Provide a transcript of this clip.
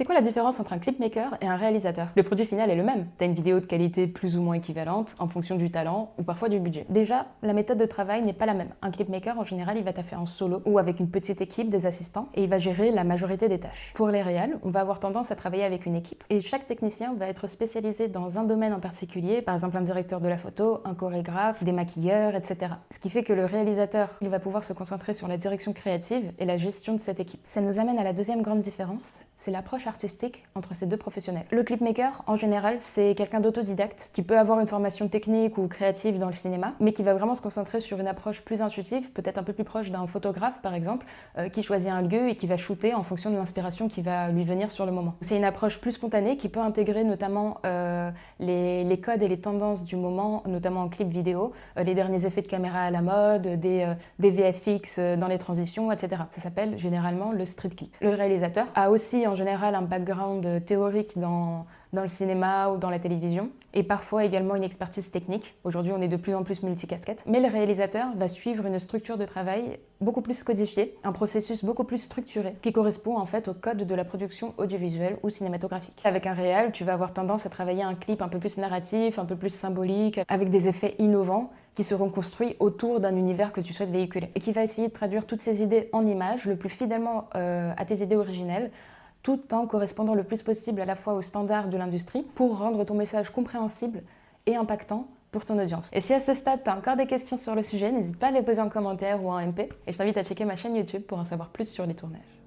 C'est quoi la différence entre un clipmaker et un réalisateur? Le produit final est le même. T'as une vidéo de qualité plus ou moins équivalente en fonction du talent ou parfois du budget. Déjà, la méthode de travail n'est pas la même. Un clipmaker, en général, il va taffer en solo ou avec une petite équipe, des assistants, et il va gérer la majorité des tâches. Pour les réals, on va avoir tendance à travailler avec une équipe et chaque technicien va être spécialisé dans un domaine en particulier, par exemple un directeur de la photo, un chorégraphe, des maquilleurs, etc. Ce qui fait que le réalisateur, il va pouvoir se concentrer sur la direction créative et la gestion de cette équipe. Ça nous amène à la deuxième grande différence, c'est l'approche artistique entre ces deux professionnels. Le clipmaker, en général, c'est quelqu'un d'autodidacte qui peut avoir une formation technique ou créative dans le cinéma, mais qui va vraiment se concentrer sur une approche plus intuitive, peut-être un peu plus proche d'un photographe par exemple, qui choisit un lieu et qui va shooter en fonction de l'inspiration qui va lui venir sur le moment. C'est une approche plus spontanée qui peut intégrer notamment les codes et les tendances du moment, notamment en clip vidéo, les derniers effets de caméra à la mode, des VFX dans les transitions, etc. Ça s'appelle généralement le street clip. Le réalisateur a aussi en général un background théorique dans le cinéma ou dans la télévision, et parfois également une expertise technique. Aujourd'hui, on est de plus en plus multicasquette. Mais le réalisateur va suivre une structure de travail beaucoup plus codifiée, un processus beaucoup plus structuré, qui correspond en fait au code de la production audiovisuelle ou cinématographique. Avec un réal, tu vas avoir tendance à travailler un clip un peu plus narratif, un peu plus symbolique, avec des effets innovants, qui seront construits autour d'un univers que tu souhaites véhiculer, et qui va essayer de traduire toutes ces idées en images le plus fidèlement à tes idées originelles, tout en correspondant le plus possible à la fois aux standards de l'industrie pour rendre ton message compréhensible et impactant pour ton audience. Et si à ce stade, tu as encore des questions sur le sujet, n'hésite pas à les poser en commentaire ou en MP, et je t'invite à checker ma chaîne YouTube pour en savoir plus sur les tournages.